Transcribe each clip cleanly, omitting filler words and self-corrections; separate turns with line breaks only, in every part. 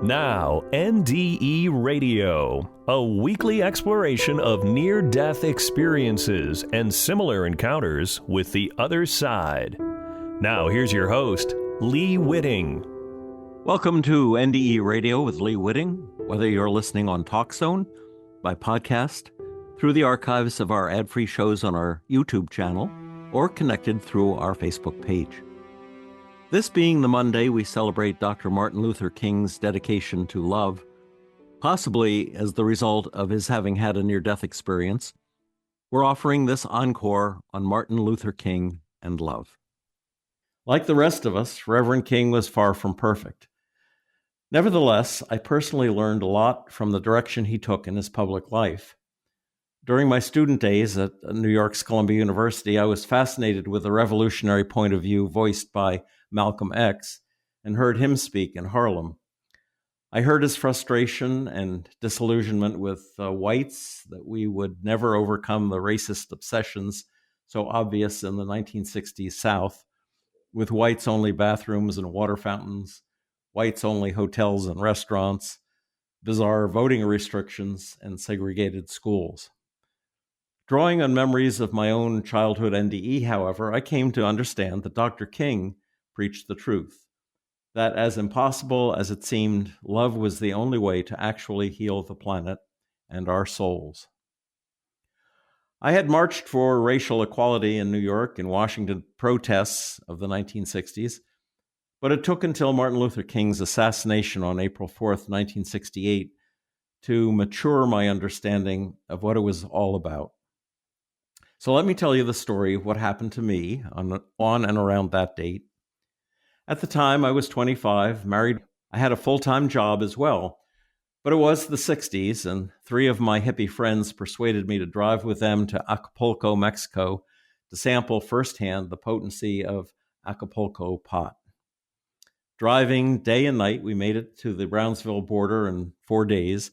Now, NDE Radio, a weekly exploration of near-death experiences and similar encounters with the other side. Now, here's your host, Lee Witting.
Welcome to NDE Radio with Lee Witting, whether you're listening on TalkZone, by podcast, through the archives of our ad-free shows on our YouTube channel, or connected through our Facebook page. This being the Monday, we celebrate Dr. Martin Luther King's dedication to love, possibly as the result of his having had a near-death experience. We're offering this encore on Martin Luther King and love. Like the rest of us, Reverend King was far from perfect. Nevertheless, I personally learned a lot from the direction he took in his public life. During my student days at New York's Columbia University, I was fascinated with the revolutionary point of view voiced by Malcolm X and heard him speak in Harlem. I heard his frustration and disillusionment with whites, that we would never overcome the racist obsessions so obvious in the 1960s South, with whites-only bathrooms and water fountains, whites-only hotels and restaurants, bizarre voting restrictions, and segregated schools. Drawing on memories of my own childhood NDE, however, I came to understand that Dr. King preached the truth, that as impossible as it seemed, love was the only way to actually heal the planet and our souls. I had marched for racial equality in New York and Washington protests of the 1960s, but it took until Martin Luther King's assassination on April 4th, 1968, to mature my understanding of what it was all about. So let me tell you the story of what happened to me on and around that date. At the time, I was 25, married. I had a full-time job as well, but it was the 60s, and 3 of my hippie friends persuaded me to drive with them to Acapulco, Mexico, to sample firsthand the potency of Acapulco pot. Driving day and night, we made it to the Brownsville border in 4 days,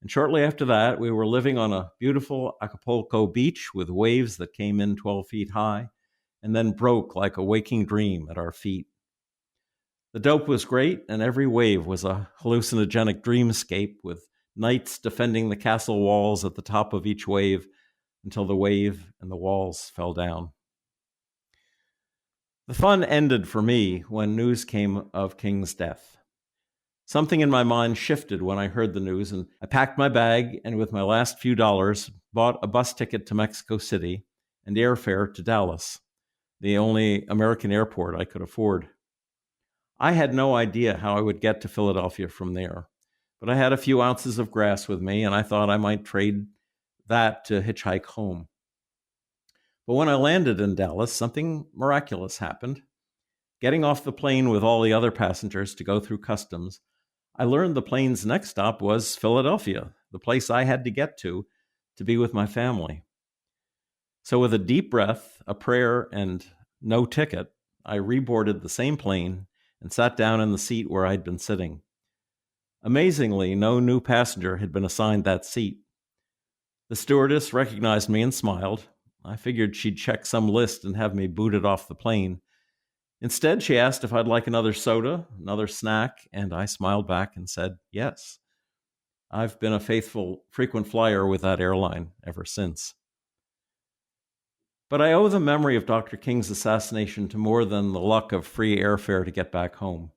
and shortly after that, we were living on a beautiful Acapulco beach with waves that came in 12 feet high and then broke like a waking dream at our feet. The dope was great, and every wave was a hallucinogenic dreamscape, with knights defending the castle walls at the top of each wave until the wave and the walls fell down. The fun ended for me when news came of King's death. Something in my mind shifted when I heard the news, and I packed my bag and with my last few dollars bought a bus ticket to Mexico City and airfare to Dallas, the only American airport I could afford. I had no idea how I would get to Philadelphia from there, but I had a few ounces of grass with me, and I thought I might trade that to hitchhike home. But when I landed in Dallas, something miraculous happened. Getting off the plane with all the other passengers to go through customs, I learned the plane's next stop was Philadelphia, the place I had to get to be with my family. So with a deep breath, a prayer, and no ticket, I reboarded the same plane and sat down in the seat where I'd been sitting. Amazingly, no new passenger had been assigned that seat. The stewardess recognized me and smiled. I figured she'd check some list and have me booted off the plane. Instead, she asked if I'd like another soda, another snack, and I smiled back and said yes. I've been a faithful, frequent flyer with that airline ever since. But I owe the memory of Dr. King's assassination to more than the luck of free airfare to get back home.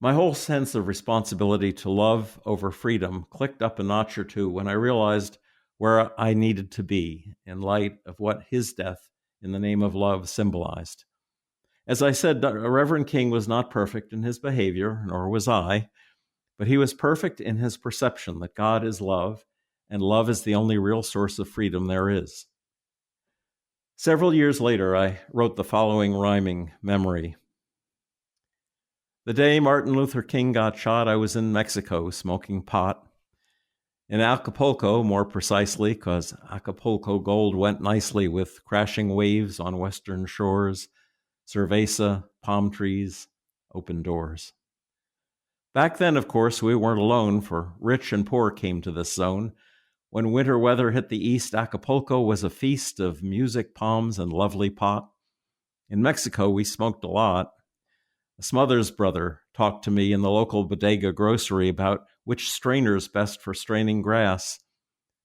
My whole sense of responsibility to love over freedom clicked up a notch or two when I realized where I needed to be in light of what his death in the name of love symbolized. As I said, Reverend King was not perfect in his behavior, nor was I, but he was perfect in his perception that God is love, and love is the only real source of freedom there is. Several years later, I wrote the following rhyming memory. The day Martin Luther King got shot, I was in Mexico smoking pot. In Acapulco, more precisely, because Acapulco gold went nicely with crashing waves on western shores, cerveza, palm trees, open doors. Back then, of course, we weren't alone, for rich and poor came to this zone. When winter weather hit the east, Acapulco was a feast of music, palms, and lovely pot. In Mexico, we smoked a lot. A Smothers brother talked to me in the local bodega grocery about which strainer's best for straining grass.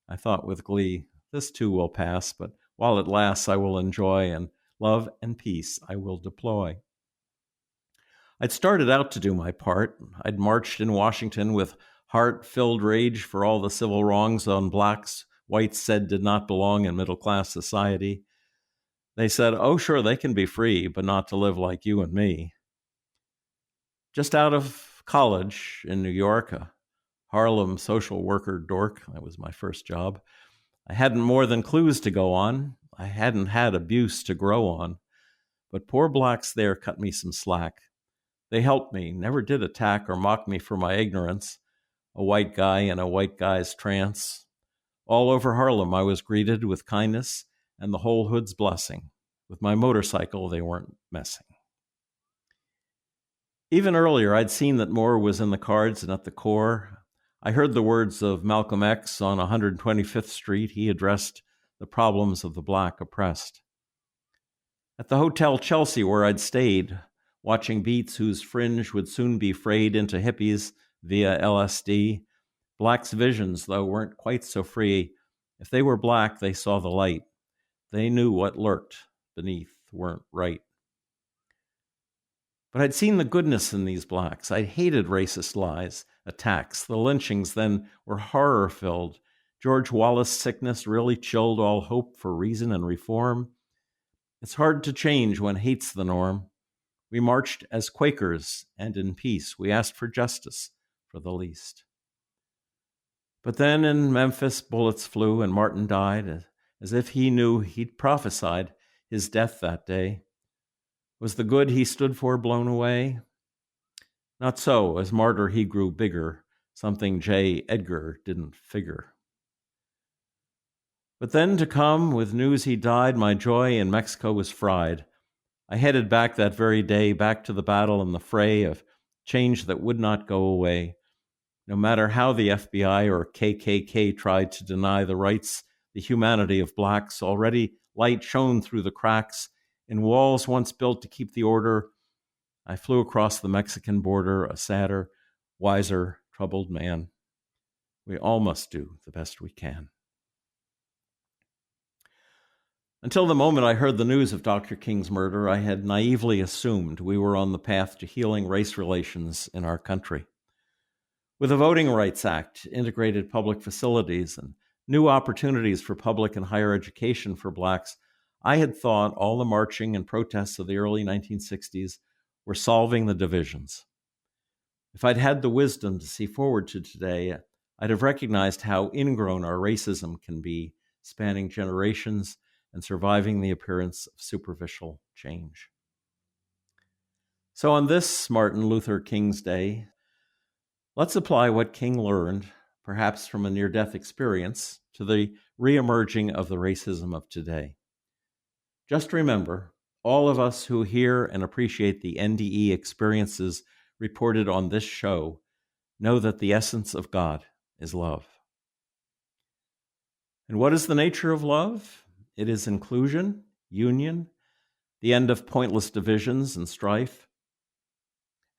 I thought with glee, this too will pass, but while it lasts I will enjoy, and love and peace I will deploy. I'd started out to do my part. I'd marched in Washington with heart-filled rage for all the civil wrongs on blacks whites said did not belong in middle-class society. They said, oh, sure, they can be free, but not to live like you and me. Just out of college in New York, a Harlem social worker dork, that was my first job, I hadn't more than clues to go on. I hadn't had abuse to grow on. But poor blacks there cut me some slack. They helped me, never did attack or mock me for my ignorance. A white guy in a white guy's trance. All over Harlem I was greeted with kindness and the whole hood's blessing. With my motorcycle they weren't messing. Even earlier I'd seen that more was in the cards and at the core. I heard the words of Malcolm X on 125th Street. He addressed the problems of the black oppressed. At the Hotel Chelsea where I'd stayed, watching beats whose fringe would soon be frayed into hippies via LSD, blacks' visions, though, weren't quite so free. If they were black, they saw the light. They knew what lurked beneath weren't right. But I'd seen the goodness in these blacks. I'd hated racist lies, attacks. The lynchings then were horror-filled. George Wallace' sickness really chilled all hope for reason and reform. It's hard to change when hate's the norm. We marched as Quakers, and in peace we asked for justice for the least. But then in Memphis bullets flew and Martin died, as if he knew he'd prophesied his death that day. Was the good he stood for blown away? Not so. As martyr he grew bigger, something J. Edgar didn't figure. But then to come with news he died, my joy in Mexico was fried. I headed back that very day, back to the battle and the fray of change that would not go away. No matter how the FBI or KKK tried to deny the rights, the humanity of blacks, already light shone through the cracks in walls once built to keep the order. I flew across the Mexican border, a sadder, wiser, troubled man. We all must do the best we can. Until the moment I heard the news of Dr. King's murder, I had naively assumed we were on the path to healing race relations in our country. With the Voting Rights Act, integrated public facilities, and new opportunities for public and higher education for blacks, I had thought all the marching and protests of the early 1960s were solving the divisions. If I'd had the wisdom to see forward to today, I'd have recognized how ingrown our racism can be, spanning generations and surviving the appearance of superficial change. So on this Martin Luther King's Day, let's apply what King learned, perhaps from a near-death experience, to the re-emerging of the racism of today. Just remember, all of us who hear and appreciate the NDE experiences reported on this show know that the essence of God is love. And what is the nature of love? It is inclusion, union, the end of pointless divisions and strife.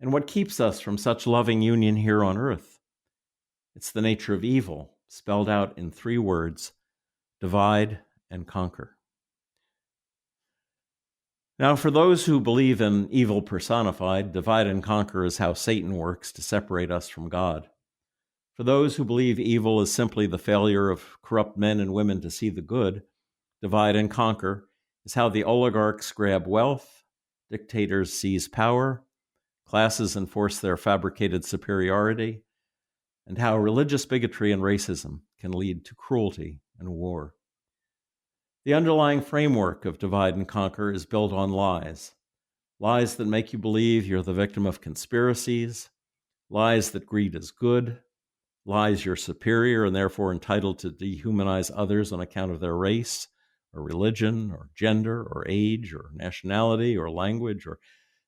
And what keeps us from such loving union here on earth? It's the nature of evil, spelled out in 3 words: divide and conquer. Now, for those who believe in evil personified, divide and conquer is how Satan works to separate us from God. For those who believe evil is simply the failure of corrupt men and women to see the good, divide and conquer is how the oligarchs grab wealth, dictators seize power, classes enforce their fabricated superiority, and how religious bigotry and racism can lead to cruelty and war. The underlying framework of divide and conquer is built on lies. Lies that make you believe you're the victim of conspiracies, lies that greed is good, lies you're superior and therefore entitled to dehumanize others on account of their race, or religion, or gender, or age, or nationality, or language, or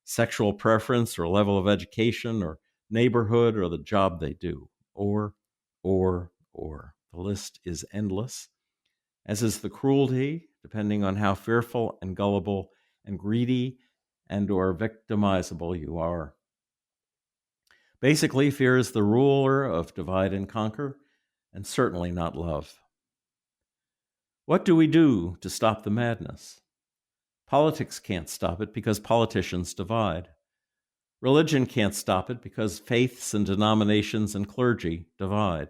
sexual preference, or level of education, or neighborhood, or the job they do, or. The list is endless, as is the cruelty, depending on how fearful and gullible and greedy and or victimizable you are. Basically, fear is the ruler of divide and conquer, and certainly not love. What do we do to stop the madness? Politics can't stop it because politicians divide. Religion can't stop it because faiths and denominations and clergy divide.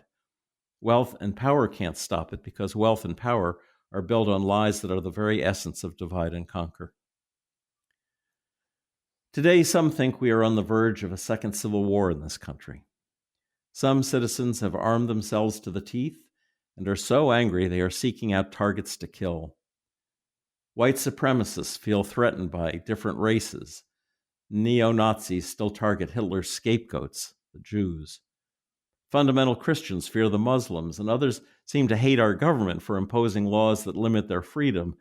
Wealth and power can't stop it because wealth and power are built on lies that are the very essence of divide and conquer. Today, some think we are on the verge of a second civil war in this country. Some citizens have armed themselves to the teeth and are so angry they are seeking out targets to kill. White supremacists feel threatened by different races. Neo-Nazis still target Hitler's scapegoats, the Jews. Fundamental Christians fear the Muslims, and others seem to hate our government for imposing laws that limit their freedom,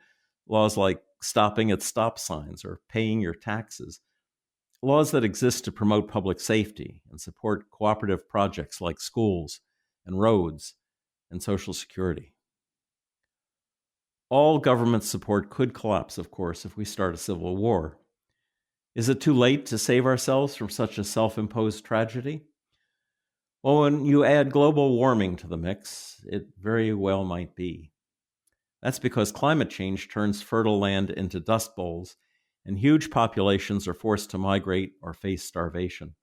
laws like stopping at stop signs or paying your taxes, laws that exist to promote public safety and support cooperative projects like schools and roads and Social Security. All government support could collapse, of course, if we start a civil war. Is it too late to save ourselves from such a self-imposed tragedy? Well, when you add global warming to the mix, it very well might be. That's because climate change turns fertile land into dust bowls, and huge populations are forced to migrate or face starvation.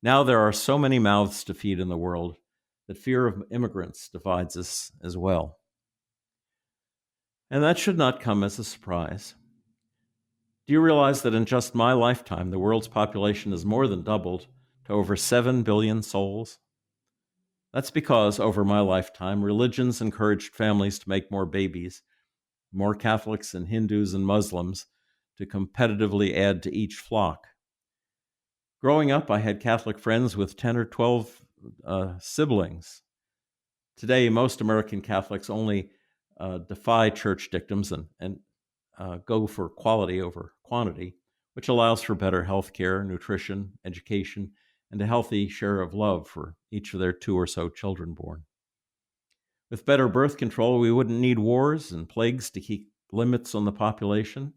Now there are so many mouths to feed in the world that fear of immigrants divides us as well. And that should not come as a surprise. Do you realize that in just my lifetime, the world's population has more than doubled to over 7 billion souls? That's because, over my lifetime, religions encouraged families to make more babies, more Catholics and Hindus and Muslims to competitively add to each flock. Growing up, I had Catholic friends with 10 or 12 siblings. Today, most American Catholics only defy church dictums and go for quality over quantity, which allows for better health care, nutrition, education, and a healthy share of love for each of their 2 or so children born. With better birth control, we wouldn't need wars and plagues to keep limits on the population.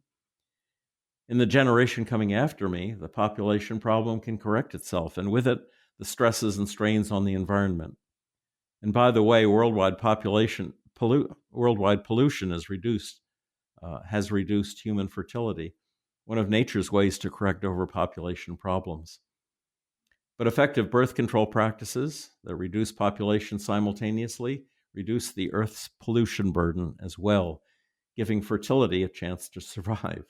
In the generation coming after me, the population problem can correct itself, and with it, the stresses and strains on the environment. And by the way, worldwide pollution has reduced human fertility, one of nature's ways to correct overpopulation problems. But effective birth control practices that reduce population simultaneously reduce the Earth's pollution burden as well, giving fertility a chance to survive.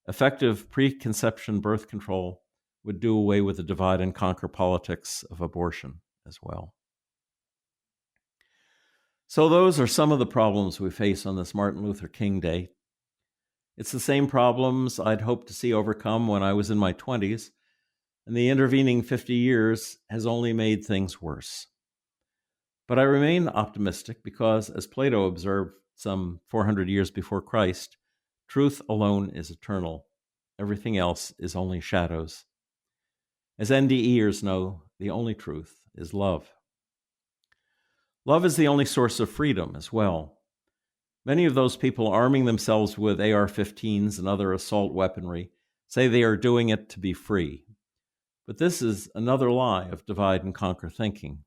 Effective preconception birth control would do away with the divide and conquer politics of abortion as well. So those are some of the problems we face on this Martin Luther King Day. It's the same problems I'd hoped to see overcome when I was in my 20s, and the intervening 50 years has only made things worse. But I remain optimistic because, as Plato observed some 400 years before Christ, truth alone is eternal. Everything else is only shadows. As NDEers know, the only truth is love. Love is the only source of freedom as well. Many of those people arming themselves with AR-15s and other assault weaponry say they are doing it to be free. But this is another lie of divide and conquer thinking.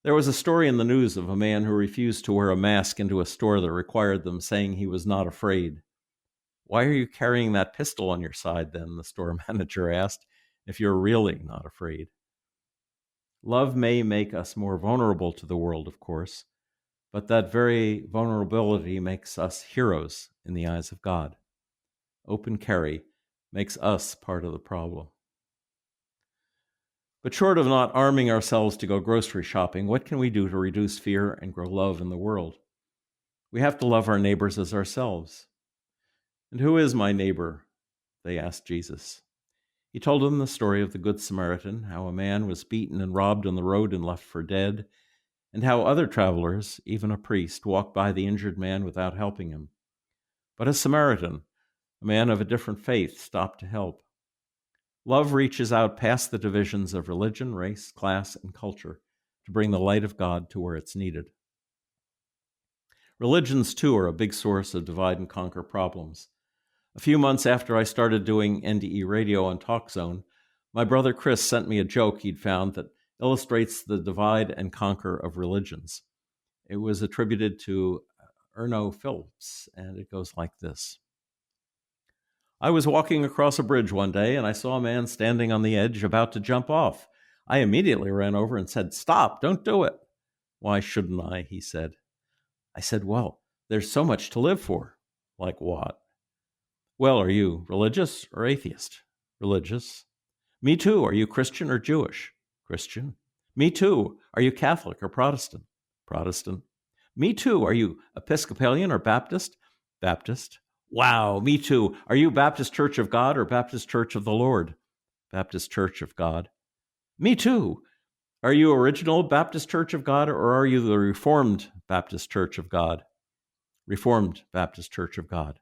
There was a story in the news of a man who refused to wear a mask into a store that required them, saying he was not afraid. "Why are you carrying that pistol on your side then?" the store manager asked, "if you're really not afraid." Love may make us more vulnerable to the world, of course, but that very vulnerability makes us heroes in the eyes of God. Open carry makes us part of the problem. But short of not arming ourselves to go grocery shopping, what can we do to reduce fear and grow love in the world? We have to love our neighbors as ourselves. "And who is my neighbor?" they asked Jesus. He told them the story of the Good Samaritan, how a man was beaten and robbed on the road and left for dead, and how other travelers, even a priest, walked by the injured man without helping him. But a Samaritan, a man of a different faith, stopped to help. Love reaches out past the divisions of religion, race, class, and culture to bring the light of God to where it's needed. Religions, too, are a big source of divide and conquer problems. A few months after I started doing NDE Radio on TalkZone, my brother Chris sent me a joke he'd found that illustrates the divide and conquer of religions. It was attributed to Erno Phillips, and it goes like this. I was walking across a bridge one day, and I saw a man standing on the edge about to jump off. I immediately ran over and said, "Stop, don't do it." "Why shouldn't I?" he said. I said, "Well, there's so much to live for." "Like what?" "Well, are you religious or atheist?" "Religious." "Me too. Are you Christian or Jewish?" "Christian." "Me too. Are you Catholic or Protestant?" "Protestant." "Me too. Are you Episcopalian or Baptist?" "Baptist." "Wow, me too. Are you Baptist Church of God or Baptist Church of the Lord?" "Baptist Church of God." "Me too. Are you Original Baptist Church of God or are you the Reformed Baptist Church of God?" "Reformed Baptist Church of God."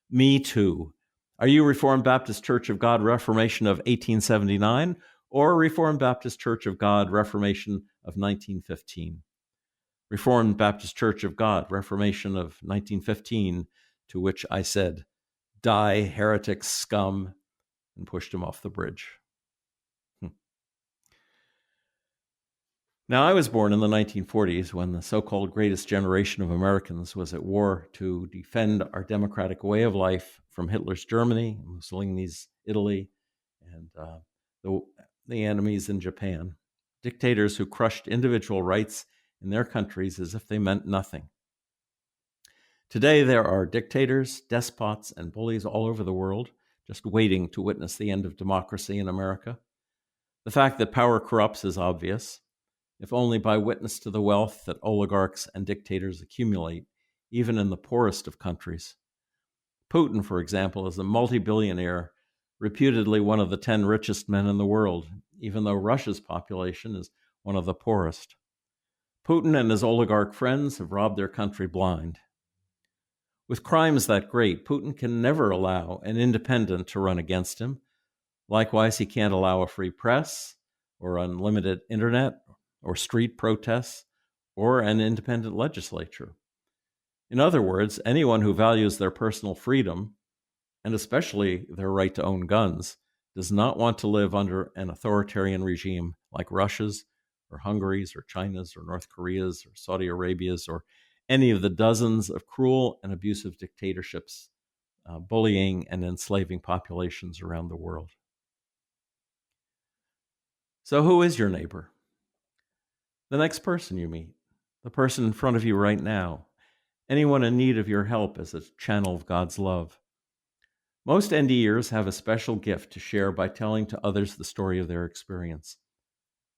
"Me too. Are you Reformed Baptist Church of God Reformation of 1879 or Reformed Baptist Church of God Reformation of 1915? "Reformed Baptist Church of God Reformation of 1915, to which I said, 'Die, heretic scum,' and pushed him off the bridge." Now, I was born in the 1940s when the so-called greatest generation of Americans was at war to defend our democratic way of life from Hitler's Germany, Mussolini's Italy, and the enemies in Japan, dictators who crushed individual rights in their countries as if they meant nothing. Today, there are dictators, despots, and bullies all over the world, just waiting to witness the end of democracy in America. The fact that power corrupts is obvious, if only by witness to the wealth that oligarchs and dictators accumulate, even in the poorest of countries. Putin, for example, is a multi-billionaire, reputedly one of the 10 richest men in the world, even though Russia's population is one of the poorest. Putin and his oligarch friends have robbed their country blind. With crimes that great, Putin can never allow an independent to run against him. Likewise, he can't allow a free press or unlimited internet or street protests or an independent legislature. In other words, anyone who values their personal freedom, and especially their right to own guns, does not want to live under an authoritarian regime like Russia's or Hungary's or China's or North Korea's or Saudi Arabia's or any of the dozens of cruel and abusive dictatorships bullying and enslaving populations around the world. So who is your neighbor? The next person you meet, the person in front of you right now, anyone in need of your help as a channel of God's love. Most NDErs have a special gift to share by telling to others the story of their experience.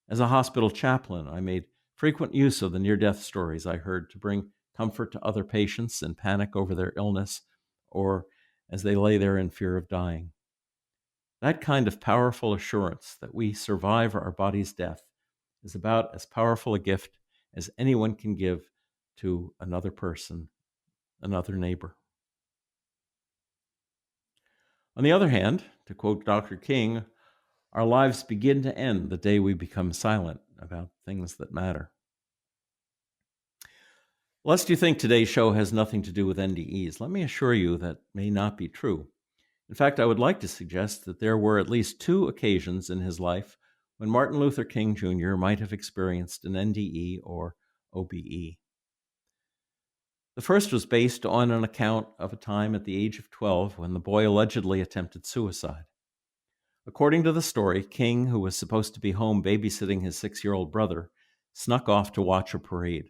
As a hospital chaplain, I made frequent use of the near-death stories I heard to bring comfort to other patients in panic over their illness or as they lay there in fear of dying. That kind of powerful assurance that we survive our body's death is about as powerful a gift as anyone can give to another person, another neighbor. On the other hand, to quote Dr. King, our lives begin to end the day we become silent about things that matter. Lest you think today's show has nothing to do with NDEs, let me assure you that may not be true. In fact, I would like to suggest that there were at least 2 occasions in his life when Martin Luther King Jr. might have experienced an NDE or OBE. The first was based on an account of a time at the age of 12 when the boy allegedly attempted suicide. According to the story, King, who was supposed to be home babysitting his 6-year-old brother, snuck off to watch a parade.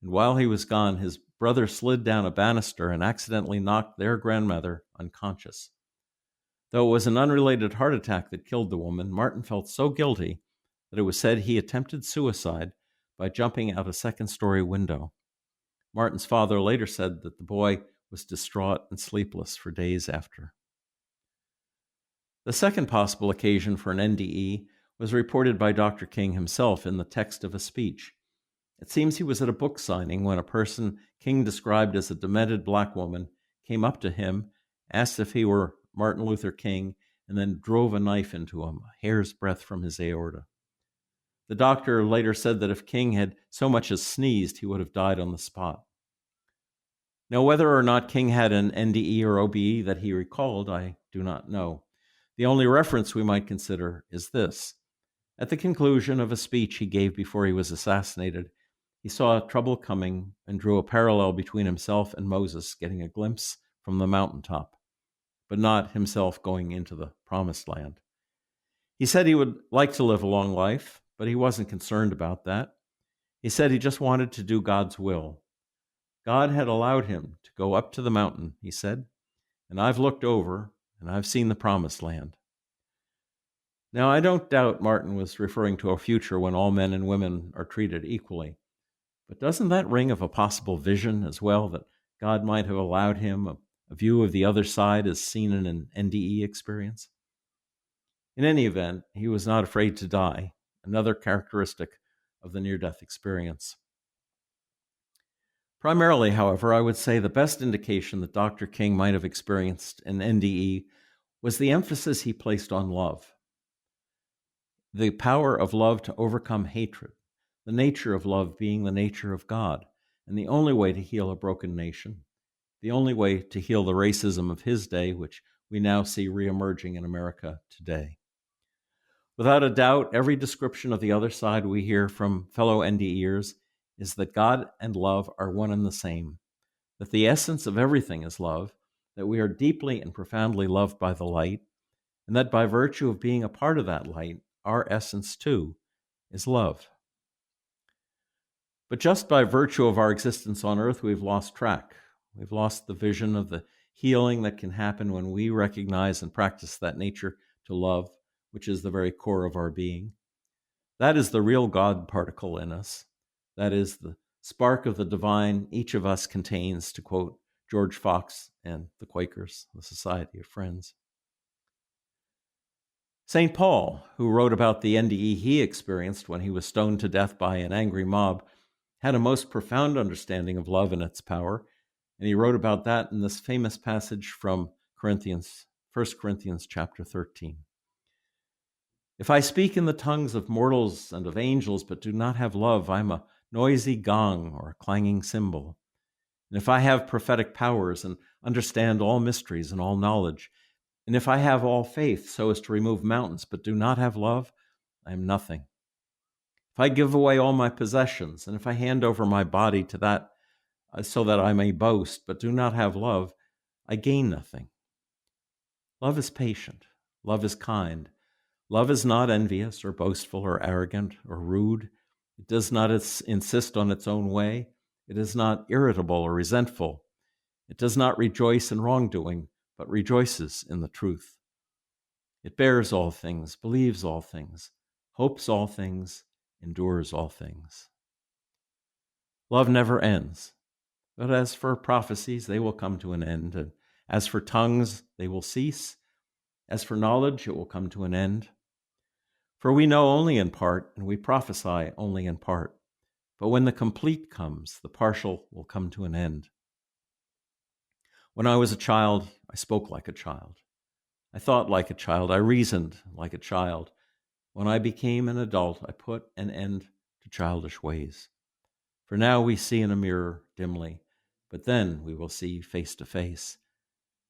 And while he was gone, his brother slid down a banister and accidentally knocked their grandmother unconscious. Though it was an unrelated heart attack that killed the woman, Martin felt so guilty that it was said he attempted suicide by jumping out a 2nd-story window. Martin's father later said that the boy was distraught and sleepless for days after. The second possible occasion for an NDE was reported by Dr. King himself in the text of a speech. It seems he was at a book signing when a person King described as a demented black woman came up to him, asked if he were Martin Luther King, and then drove a knife into him, a hair's breadth from his aorta. The doctor later said that if King had so much as sneezed, he would have died on the spot. Now, whether or not King had an NDE or OBE that he recalled, I do not know. The only reference we might consider is this. At the conclusion of a speech he gave before he was assassinated, he saw trouble coming and drew a parallel between himself and Moses getting a glimpse from the mountaintop, but not himself going into the promised land. He said he would like to live a long life, but he wasn't concerned about that. He said he just wanted to do God's will. God had allowed him to go up to the mountain, he said, and I've looked over and I've seen the promised land. Now, I don't doubt Martin was referring to a future when all men and women are treated equally. But doesn't that ring of a possible vision as well, that God might have allowed him a view of the other side as seen in an NDE experience? In any event, he was not afraid to die, another characteristic of the near-death experience. Primarily, however, I would say the best indication that Dr. King might have experienced an NDE was the emphasis he placed on love. The power of love to overcome hatred, the nature of love being the nature of God, and the only way to heal a broken nation, the only way to heal the racism of his day, which we now see reemerging in America today. Without a doubt, every description of the other side we hear from fellow NDEers is that God and love are one and the same, that the essence of everything is love, that we are deeply and profoundly loved by the light, and that by virtue of being a part of that light, our essence, too, is love. But just by virtue of our existence on earth, we've lost track. We've lost the vision of the healing that can happen when we recognize and practice that nature to love, which is the very core of our being. That is the real God particle in us. That is the spark of the divine each of us contains, to quote George Fox and the Quakers, the Society of Friends. St. Paul, who wrote about the NDE he experienced when he was stoned to death by an angry mob, had a most profound understanding of love and its power, and he wrote about that in this famous passage from 1 Corinthians chapter 13. If I speak in the tongues of mortals and of angels, but do not have love, I'm a noisy gong or a clanging cymbal. And if I have prophetic powers and understand all mysteries and all knowledge, and if I have all faith so as to remove mountains, but do not have love, I am nothing. If I give away all my possessions, and if I hand over my body to that so that I may boast, but do not have love, I gain nothing. Love is patient. Love is kind. Love is not envious or boastful or arrogant or rude. It does not insist on its own way. It is not irritable or resentful. It does not rejoice in wrongdoing, but rejoices in the truth. It bears all things, believes all things, hopes all things, endures all things. Love never ends, but as for prophecies, they will come to an end, and as for tongues, they will cease. As for knowledge, it will come to an end. For we know only in part, and we prophesy only in part. But when the complete comes, the partial will come to an end. When I was a child, I spoke like a child. I thought like a child. I reasoned like a child. When I became an adult, I put an end to childish ways. For now we see in a mirror dimly, but then we will see face to face.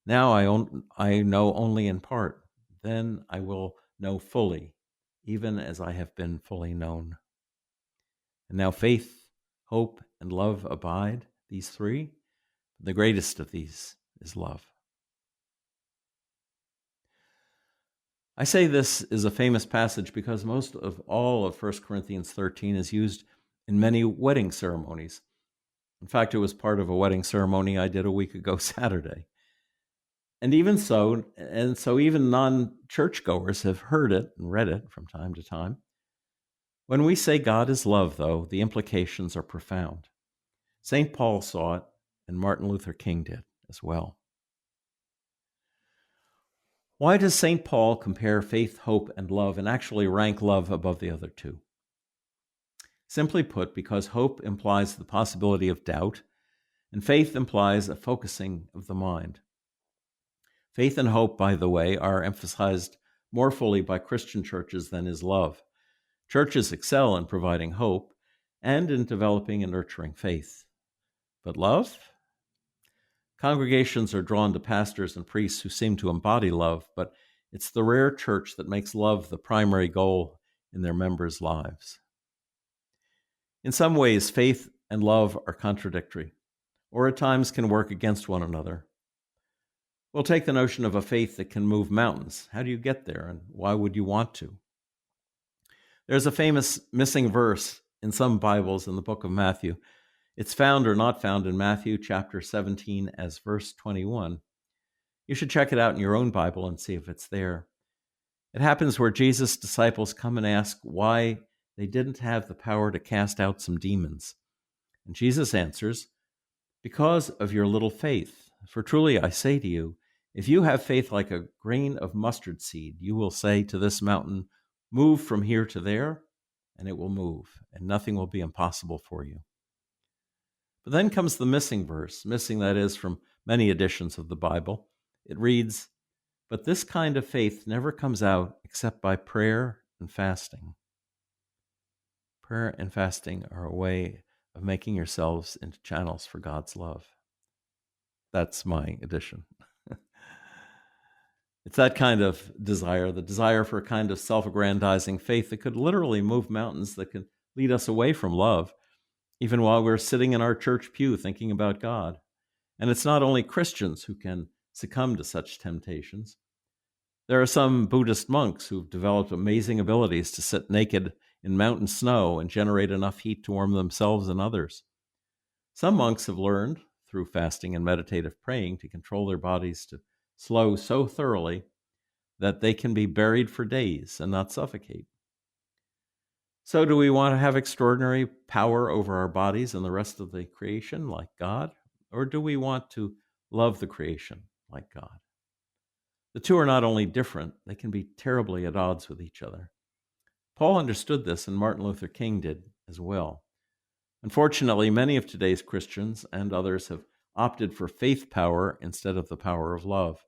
Now I know only in part. Then I will know fully, even as I have been fully known. And now faith, hope, and love abide, these three. The greatest of these is love. I say this is a famous passage because most of all of 1 Corinthians 13 is used in many wedding ceremonies. In fact, it was part of a wedding ceremony I did a week ago Saturday. And so even non-churchgoers have heard it and read it from time to time. When we say God is love, though, the implications are profound. St. Paul saw it, and Martin Luther King did as well. Why does St. Paul compare faith, hope, and love and actually rank love above the other two? Simply put, because hope implies the possibility of doubt, and faith implies a focusing of the mind. Faith and hope, by the way, are emphasized more fully by Christian churches than is love. Churches excel in providing hope and in developing and nurturing faith. But love? Congregations are drawn to pastors and priests who seem to embody love, but it's the rare church that makes love the primary goal in their members' lives. In some ways, faith and love are contradictory, or at times can work against one another. We'll take the notion of a faith that can move mountains. How do you get there, and why would you want to? There's a famous missing verse in some Bibles in the book of Matthew. It's found or not found in Matthew chapter 17 as verse 21. You should check it out in your own Bible and see if it's there. It happens where Jesus' disciples come and ask why they didn't have the power to cast out some demons. And Jesus answers, "Because of your little faith. For truly I say to you, if you have faith like a grain of mustard seed, you will say to this mountain, 'Move from here to there,' and it will move, and nothing will be impossible for you." But then comes the missing verse, missing that is from many editions of the Bible. It reads, "But this kind of faith never comes out except by prayer and fasting." Prayer and fasting are a way of making yourselves into channels for God's love. That's my edition. It's that kind of desire, the desire for a kind of self-aggrandizing faith that could literally move mountains, that could lead us away from love, even while we're sitting in our church pew thinking about God. And it's not only Christians who can succumb to such temptations. There are some Buddhist monks who've developed amazing abilities to sit naked in mountain snow and generate enough heat to warm themselves and others. Some monks have learned, through fasting and meditative praying, to control their bodies to slow so thoroughly that they can be buried for days and not suffocate. So do we want to have extraordinary power over our bodies and the rest of the creation like God? Or do we want to love the creation like God? The two are not only different, they can be terribly at odds with each other. Paul understood this, and Martin Luther King did as well. Unfortunately, many of today's Christians and others have opted for faith power instead of the power of love.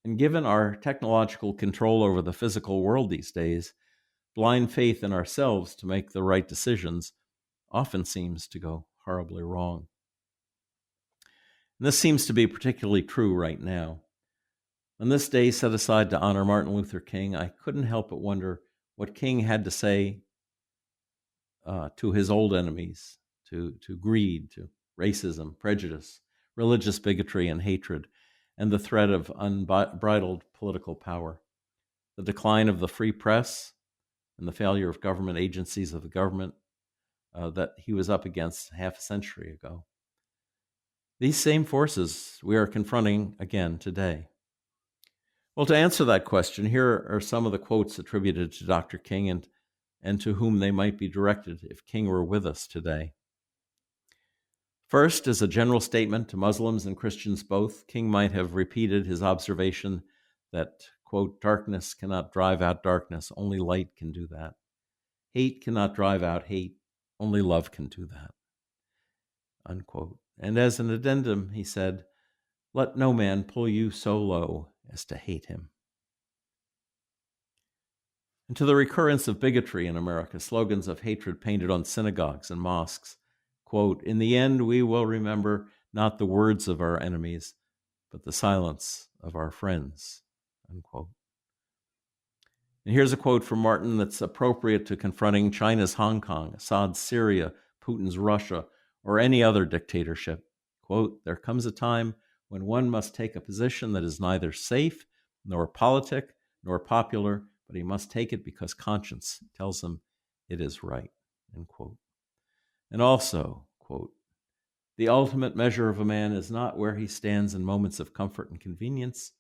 And given our technological control over the physical world these days, blind faith in ourselves to make the right decisions often seems to go horribly wrong. And this seems to be particularly true right now. On this day set aside to honor Martin Luther King, I couldn't help but wonder what King had to say to his old enemies, to greed, to racism, prejudice, religious bigotry, and hatred, and the threat of unbridled political power, the decline of the free press, and the failure of government agencies of the government that he was up against half a century ago. These same forces we are confronting again today. Well, to answer that question, here are some of the quotes attributed to Dr. King and to whom they might be directed if King were with us today. First, as a general statement to Muslims and Christians both, King might have repeated his observation that, quote, "Darkness cannot drive out darkness, only light can do that. Hate cannot drive out hate, only love can do that," unquote. And as an addendum, he said, "Let no man pull you so low as to hate him." And to the recurrence of bigotry in America, slogans of hatred painted on synagogues and mosques, quote, "In the end, we will remember not the words of our enemies, but the silence of our friends," unquote. And here's a quote from Martin that's appropriate to confronting China's Hong Kong, Assad's Syria, Putin's Russia, or any other dictatorship. Quote, "There comes a time when one must take a position that is neither safe, nor politic, nor popular, but he must take it because conscience tells him it is right," end quote. And also, quote, "The ultimate measure of a man is not where he stands in moments of comfort and convenience,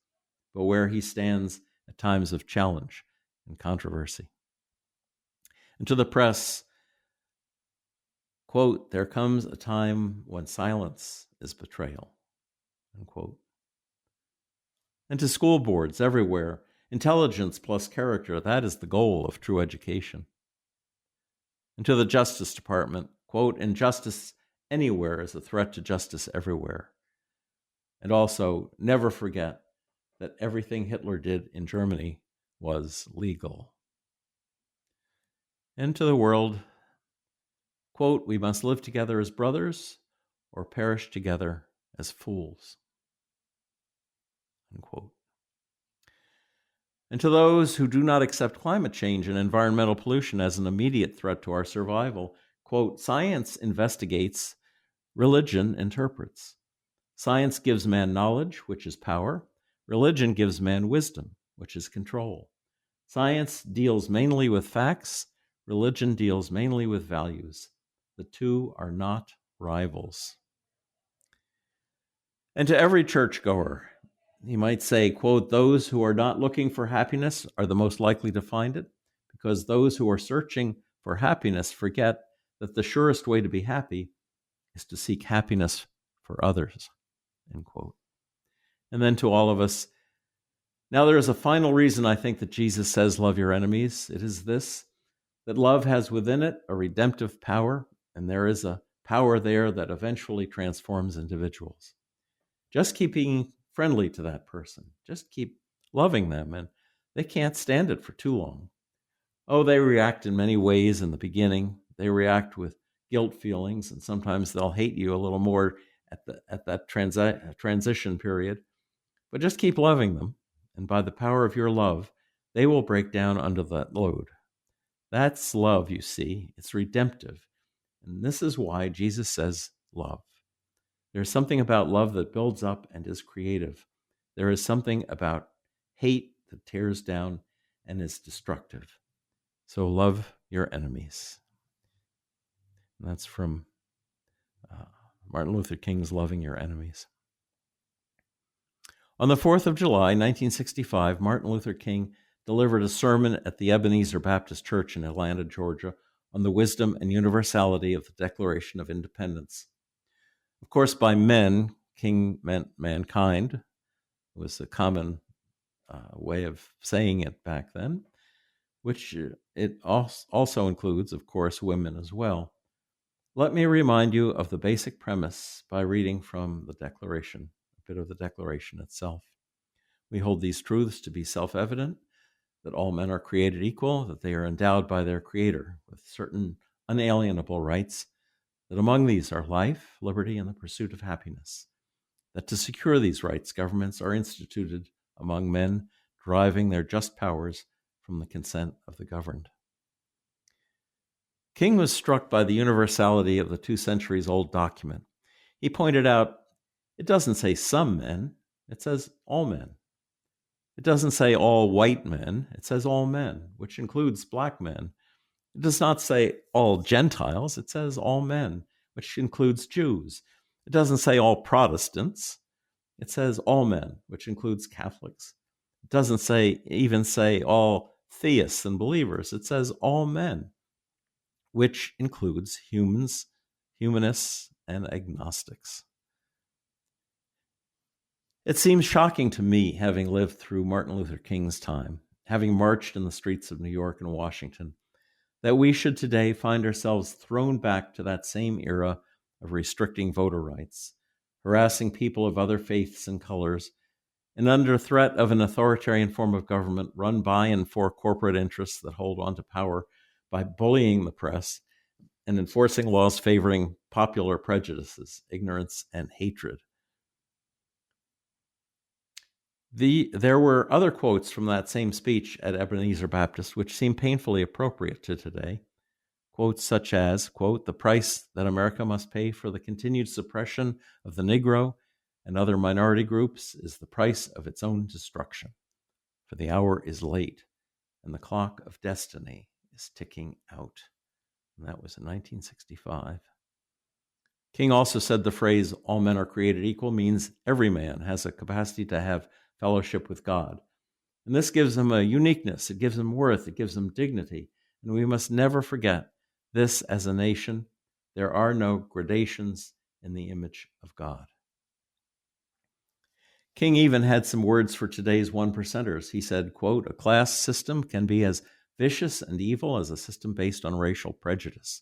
but where he stands at times of challenge and controversy." And to the press, quote, "There comes a time when silence is betrayal," unquote. And to school boards everywhere, intelligence plus character, that is the goal of true education. And to the Justice Department, quote, "Injustice anywhere is a threat to justice everywhere." And also, never forget that everything Hitler did in Germany was legal. And to the world, quote, "We must live together as brothers or perish together as fools," unquote. And to those who do not accept climate change and environmental pollution as an immediate threat to our survival, quote, science investigates, religion interprets. Science gives man knowledge, which is power. Religion gives man wisdom, which is control. Science deals mainly with facts. Religion deals mainly with values. The two are not rivals. And to every churchgoer, he might say, quote, those who are not looking for happiness are the most likely to find it, because those who are searching for happiness forget that the surest way to be happy is to seek happiness for others, end quote. And then to all of us, now there is a final reason I think that Jesus says, love your enemies. It is this, that love has within it a redemptive power, and there is a power there that eventually transforms individuals. Just keep being friendly to that person. Just keep loving them, and they can't stand it for too long. Oh, they react in many ways in the beginning. They react with guilt feelings, and sometimes they'll hate you a little more at that transition period. But just keep loving them, and by the power of your love, they will break down under that load. That's love, you see. It's redemptive. And this is why Jesus says love. There's something about love that builds up and is creative. There is something about hate that tears down and is destructive. So love your enemies. And that's from Martin Luther King's Loving Your Enemies. On the 4th of July, 1965, Martin Luther King delivered a sermon at the Ebenezer Baptist Church in Atlanta, Georgia, on the wisdom and universality of the Declaration of Independence. Of course, by men, King meant mankind. It was a common way of saying it back then, which it also includes, of course, women as well. Let me remind you of the basic premise by reading from the Declaration, a bit of the Declaration itself. We hold these truths to be self-evident, that all men are created equal, that they are endowed by their Creator with certain unalienable rights, that among these are life, liberty, and the pursuit of happiness, that to secure these rights, governments are instituted among men, deriving their just powers from the consent of the governed. King was struck by the universality of the 2 centuries-old document. He pointed out, it doesn't say some men, it says all men. It doesn't say all white men, it says all men, which includes black men. It does not say all Gentiles, it says all men, which includes Jews. It doesn't say all Protestants, it says all men, which includes Catholics. It doesn't even say all theists and believers, it says all men, which includes humanists, and agnostics. It seems shocking to me, having lived through Martin Luther King's time, having marched in the streets of New York and Washington, that we should today find ourselves thrown back to that same era of restricting voter rights, harassing people of other faiths and colors, and under threat of an authoritarian form of government run by and for corporate interests that hold on to power by bullying the press and enforcing laws favoring popular prejudices, ignorance, and hatred. There were other quotes from that same speech at Ebenezer Baptist which seem painfully appropriate to today. Quotes such as, quote, the price that America must pay for the continued suppression of the Negro and other minority groups is the price of its own destruction. For the hour is late, and the clock of destiny is ticking out. And that was in 1965. King also said the phrase, all men are created equal, means every man has a capacity to have fellowship with God. And this gives them a uniqueness, it gives them worth, it gives them dignity. And we must never forget this as a nation. There are no gradations in the image of God. King even had some words for today's one-percenters. He said, quote, a class system can be as vicious and evil as a system based on racial prejudice.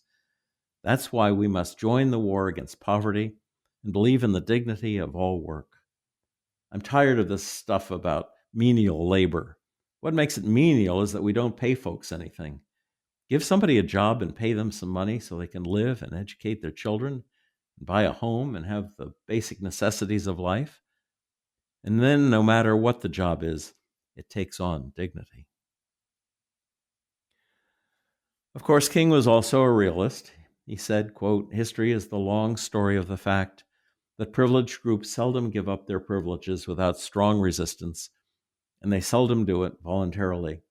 That's why we must join the war against poverty and believe in the dignity of all work. I'm tired of this stuff about menial labor. What makes it menial is that we don't pay folks anything. Give somebody a job and pay them some money so they can live and educate their children, and buy a home and have the basic necessities of life. And then, no matter what the job is, it takes on dignity. Of course, King was also a realist. He said, quote, "History is the long story of the fact that privileged groups seldom give up their privileges without strong resistance, and they seldom do it voluntarily.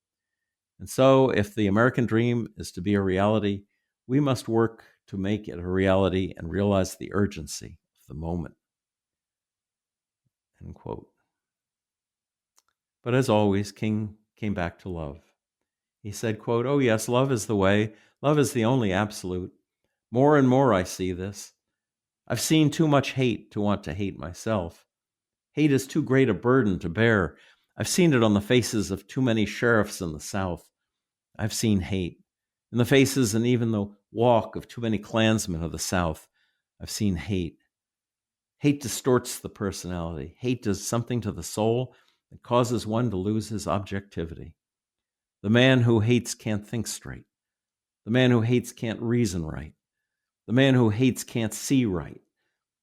And so, if the American dream is to be a reality, we must work to make it a reality and realize the urgency of the moment." End quote. But as always, King came back to love. He said, quote, "Oh yes, love is the way. Love is the only absolute. More and more I see this. I've seen too much hate to want to hate myself. Hate is too great a burden to bear. I've seen it on the faces of too many sheriffs in the South. I've seen hate in the faces and even the walk of too many Klansmen of the South. I've seen hate. Hate distorts the personality. Hate does something to the soul that causes one to lose his objectivity. The man who hates can't think straight. The man who hates can't reason right. The man who hates can't see right.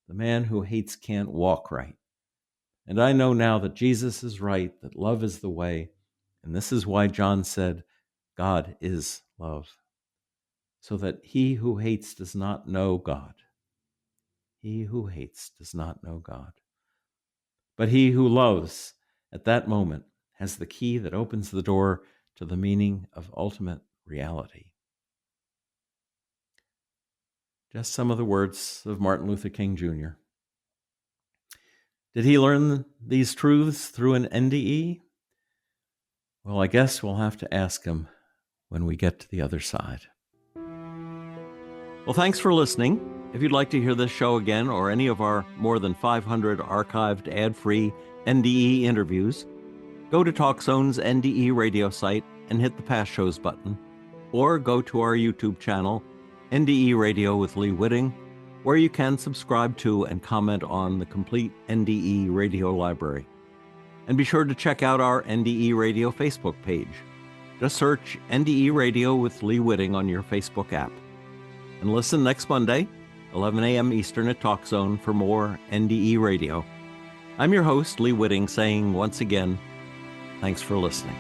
The man who hates can't walk right. And I know now that Jesus is right, that love is the way, and this is why John said, God is love, so that he who hates does not know God. He who hates does not know God. But he who loves at that moment has the key that opens the door to the meaning of ultimate reality. Just some of the words of Martin Luther King Jr. Did he learn these truths through an NDE? Well, I guess we'll have to ask him when we get to the other side. Well, thanks for listening. If you'd like to hear this show again or any of our more than 500 archived ad-free NDE interviews, go to TalkZone's NDE Radio site and hit the Past Shows button, or go to our YouTube channel, NDE Radio with Lee Witting, where you can subscribe to and comment on the complete NDE Radio library. And be sure to check out our NDE Radio Facebook page. Just search NDE Radio with Lee Witting on your Facebook app. And listen next Monday, 11 a.m. Eastern at TalkZone for more NDE Radio. I'm your host, Lee Witting, saying once again, thanks for listening.